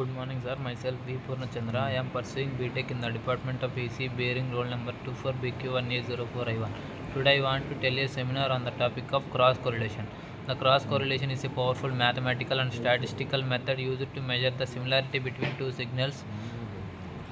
Good morning, sir. Myself V. Purnachandra. I am pursuing BTech in the Department of AC, bearing roll number 24BQ1A04I1. Today, I want to tell a seminar on the topic of cross correlation. The cross correlation is a powerful mathematical and statistical method used to measure the similarity between two signals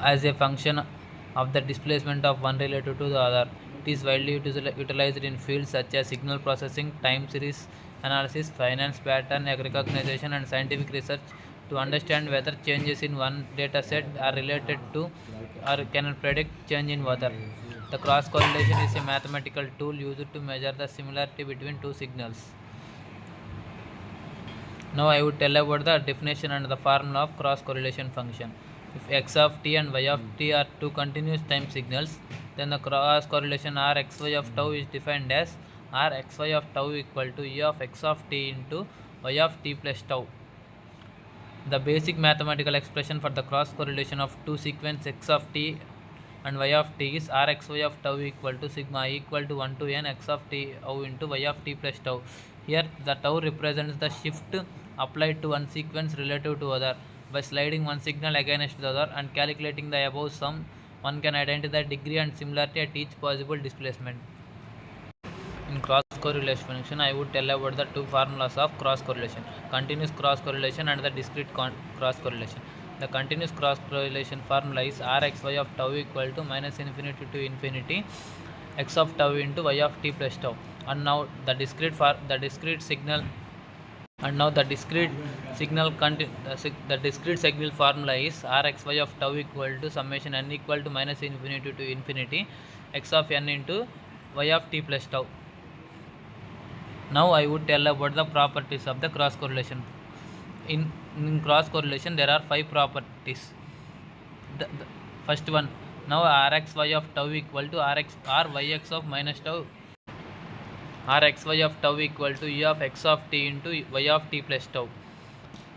as a function of the displacement of one relative to the other. It is widely utilized in fields such as signal processing, time series analysis, finance pattern recognition, and scientific research to understand whether changes in one data set are related to or can predict change in other. The cross correlation is a mathematical tool used to measure the similarity between two signals. Now I would tell about the definition and the formula of cross correlation function. If x of t and y of t are two continuous time signals, then the cross correlation r xy of tau is defined as r xy of tau equal to e of x of t into y of t plus tau. The basic mathematical expression for the cross correlation of two sequence x of t and y of t is r xy of tau equal to sigma equal to 1 to n x of t tau into y of t plus tau. Here the tau represents the shift applied to one sequence relative to other. By sliding one signal against the other and calculating the above sum, one can identify degree and similarity at each possible displacement. In cross correlation function, I would tell about the two formulas of cross correlation: continuous cross correlation and the discrete cross correlation. The continuous cross correlation formula is Rxy of tau equal to minus infinity to infinity x of tau into y of t plus tau. And now the discrete signal the discrete signal formula is Rxy of tau equal to summation n equal to minus infinity to infinity x of n into y of t plus tau. Now I would tell about the properties of the cross correlation. In cross correlation, there are 5 properties. The first one, now Rxy of tau equal to Ryx of minus tau. Rxy of tau equal to e of x of t into y of t plus tau.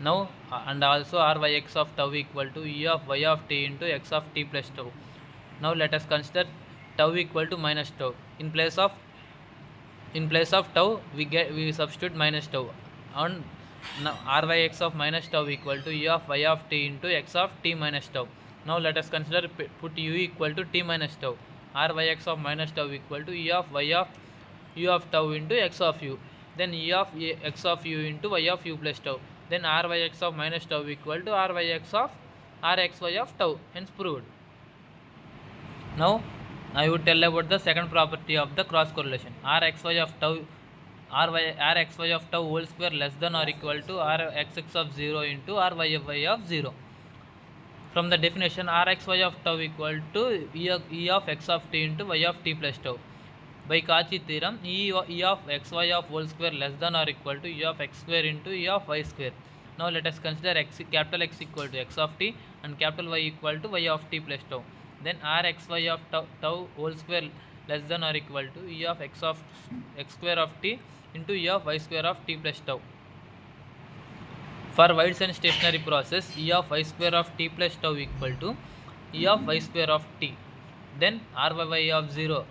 Now and also Ryx of tau equal to e of y of t into x of t plus tau. Now let us consider tau equal to minus tau. In place of tau we substitute minus tau, and now Ryx of minus tau equal to e of y of t into x of t minus tau. Now let us consider put u equal to t minus tau. Ryx of minus tau equal to e of y of u of tau into x of u, then e of x of u into y of u plus tau, then Ryx of minus tau equal to Ryx of Rxy of tau, hence proved. Now I would tell about the second property of the cross correlation: Rxy of tau Rxy of tau whole square less than or equal to Rxx of 0 into Ryy of 0. From the definition, Rxy of tau equal to e of x of t into y of t plus tau. By Cauchy theorem, e of xy of whole square less than or equal to e of x square into e of y square. Now let us consider capital X equal to x of t and capital Y equal to y of t plus tau. Then Rxy of tau whole square less than or equal to e of x square of t into e of y square of t plus tau. For wide and stationary process, e of y square of t plus tau equal to e of y square of t, then Ryy of 0.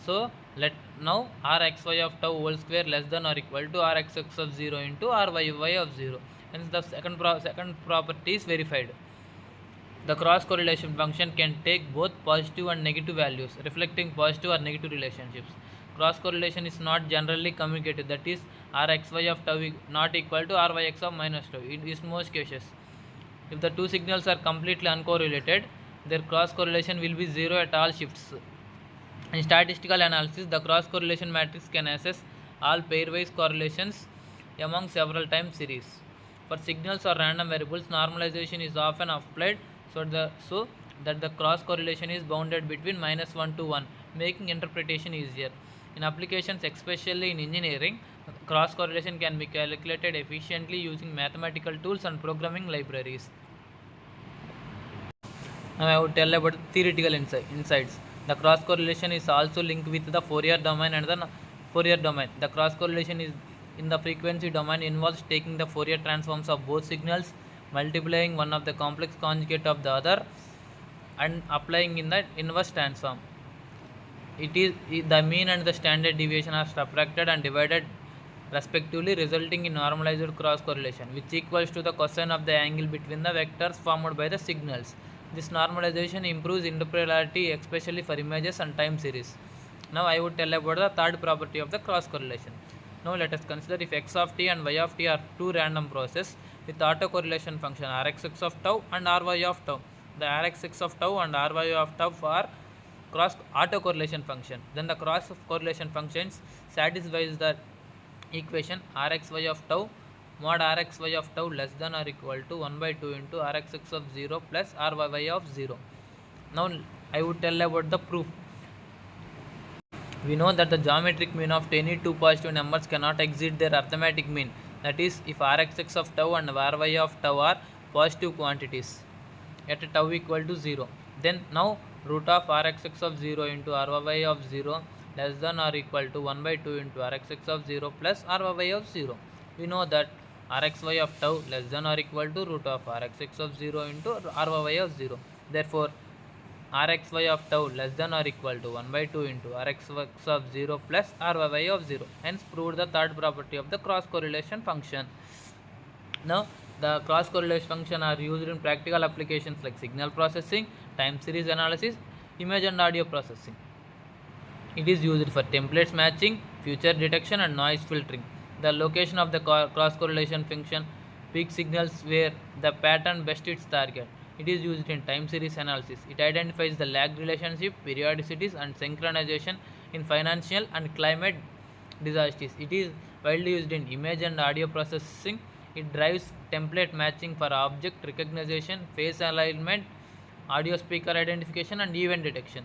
So let now Rxy of tau whole square less than or equal to Rxx of 0 into Ryy of 0. Hence the second property is verified. The cross correlation function can take both positive and negative values, reflecting positive or negative relationships. Cross correlation is not generally communicated, that is Rxy of tau not equal to Ryx of minus tau in most cases. If the two signals are completely uncorrelated, their cross correlation will be 0 at all shifts. In statistical analysis, the cross correlation matrix can assess all pairwise correlations among several time series. For signals or random variables, normalization is often applied so that the cross correlation is bounded between -1 to 1, making interpretation easier. In applications, especially in engineering, cross correlation can be calculated efficiently using mathematical tools and programming libraries. Now I would tell about theoretical insights. The cross correlation is also linked with the Fourier domain and the Fourier domain. The cross correlation is in the frequency domain involves taking the Fourier transforms of both signals, multiplying one of the complex conjugate of the other, and applying in the inverse transform. It is the mean and the standard deviation are subtracted and divided respectively, resulting in normalized cross correlation, which equals to the cosine of the angle between the vectors formed by the signals. This normalization improves interpolability, especially for images and time series. Now I would tell about the third property of the cross correlation. Now let us consider if x of t and y of t are two random processes with autocorrelation function rxx of tau and ry of tau. The rxx of tau and ry of tau are cross autocorrelation function. Then the cross correlation functions satisfies the equation rxy of tau mod rxy of tau less than or equal to 1 by 2 into rxx of 0 plus ryy of 0. Now I would tell about the proof. We know that the geometric mean of any two positive numbers cannot exceed their arithmetic mean. That is, if rxx of tau and ry of tau are positive quantities at tau equal to 0, then now root of rxx of 0 into ry of 0 less than or equal to 1 by 2 into rxx of 0 plus ry of 0. We know that rxy of tau less than or equal to root of rxx of 0 into ry of 0. Therefore, rxy of tau less than or equal to 1 by 2 into rxy of 0 plus ry of 0. Hence proved the third property of the cross correlation function. Now the cross correlation function are used in practical applications like signal processing, time series analysis, image and audio processing. It is used for templates matching, feature detection and noise filtering. The location of the cross correlation function peak signals where the pattern best hits target. It is used in time series analysis. It identifies the lag relationship, periodicities and synchronization in financial and climate disasters. It is widely used in image and audio processing. It drives template matching for object recognition, face alignment, audio speaker identification and event detection.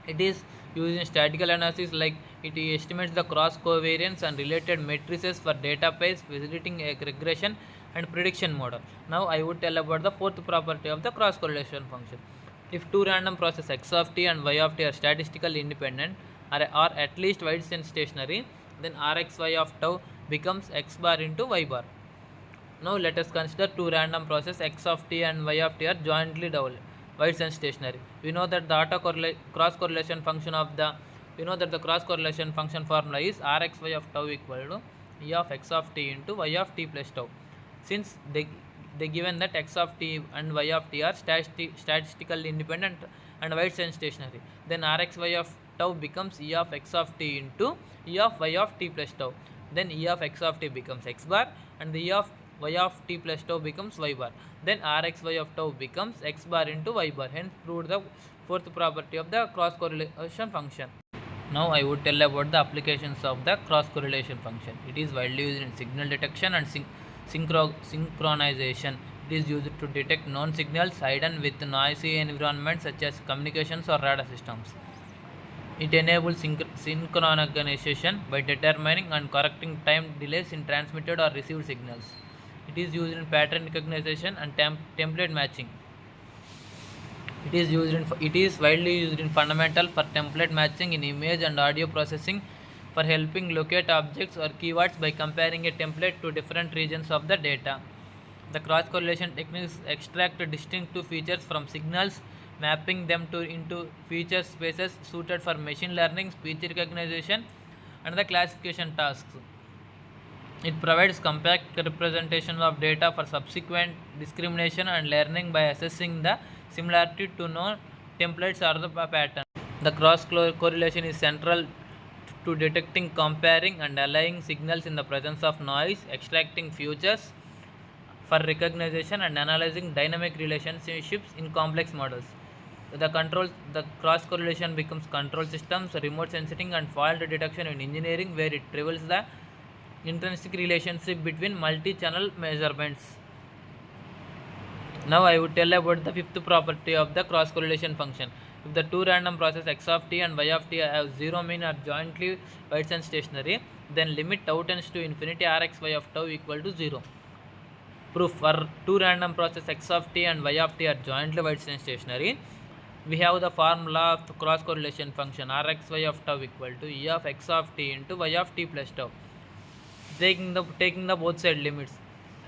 It is used in statistical analysis, like it estimates the cross covariance and related matrices for data pairs, facilitating a regression and prediction model. Now I would tell about the fourth property of the cross correlation function. If two random processes x of t and y of t are statistically independent or at least wide and stationary, then rxy of tau becomes x bar into y bar. Now let us consider two random processes x of t and y of t are jointly wide and stationary. We know that the cross correlation function formula is rxy of tau equal to e of x of t into y of t plus tau. Since they given that x of t and y of t are statistically independent and wide and stationary, then rxy of tau becomes e of x of t into e of y of t plus tau. Then e of x of t becomes x bar and the e of y of t plus tau becomes y bar. Then rxy of tau becomes x bar into y bar. Hence proved the fourth property of the cross correlation function. Now I would tell about the applications of the cross correlation function. It is widely used in signal detection and synchronization. It is used to detect known signals hidden with noisy environments such as communications or radar systems. It enables synchronization by determining and correcting time delays in transmitted or received signals. It is used in pattern recognition and template matching. It is widely used in fundamental for template matching in image and audio processing for helping locate objects or keywords by comparing a template to different regions of the data. The cross correlation techniques extract distinctive features from signals, mapping them into feature spaces suited for machine learning, speech recognition and the classification tasks. It provides compact representation of data for subsequent discrimination and learning by assessing the similarity to known templates or the pattern. The cross correlation is central to detecting, comparing and aligning signals in the presence of noise, extracting features for recognition and analyzing dynamic relationships in complex models. The cross correlation becomes control systems, remote sensing and fault detection in engineering, where it reveals the intrinsic relationship between multi-channel measurements. Now I would tell about the fifth property of the cross correlation function. If the two random processes x of t and y of t have zero mean are jointly wide and stationary, then limit tau tends to infinity rxy of tau equal to 0. Proof: for two random processes x of t and y of t are jointly wide and stationary, we have the formula of the cross correlation function rxy of tau equal to e of x of t into y of t plus tau. Taking the both side limits,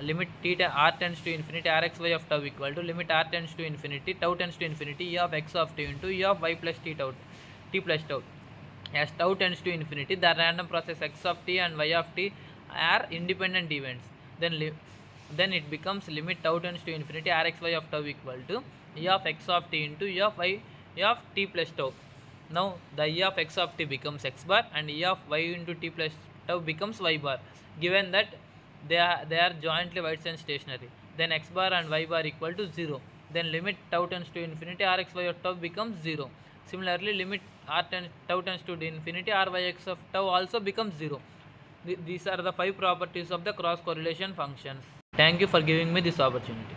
limit t r tends to infinity rxy of tau equal to limit r tends to infinity tau tends to infinity e of x of t into e of y plus t plus tau. As tau tends to infinity, the random process x of t and y of t are independent events, then it becomes limit tau tends to infinity Rxy of tau equal to E of x of t into E of y of t plus tau. Now the E of x of t becomes x bar and E of y into t plus tau becomes y bar, given that they are jointly Whitesian stationary. Then x bar and y bar equal to 0. Then limit tau tends to infinity Rxy of tau becomes 0. Similarly, limit tau tends to infinity Ryx of tau also becomes 0. These are the 5 properties of the cross correlation functions. Thank you for giving me this opportunity.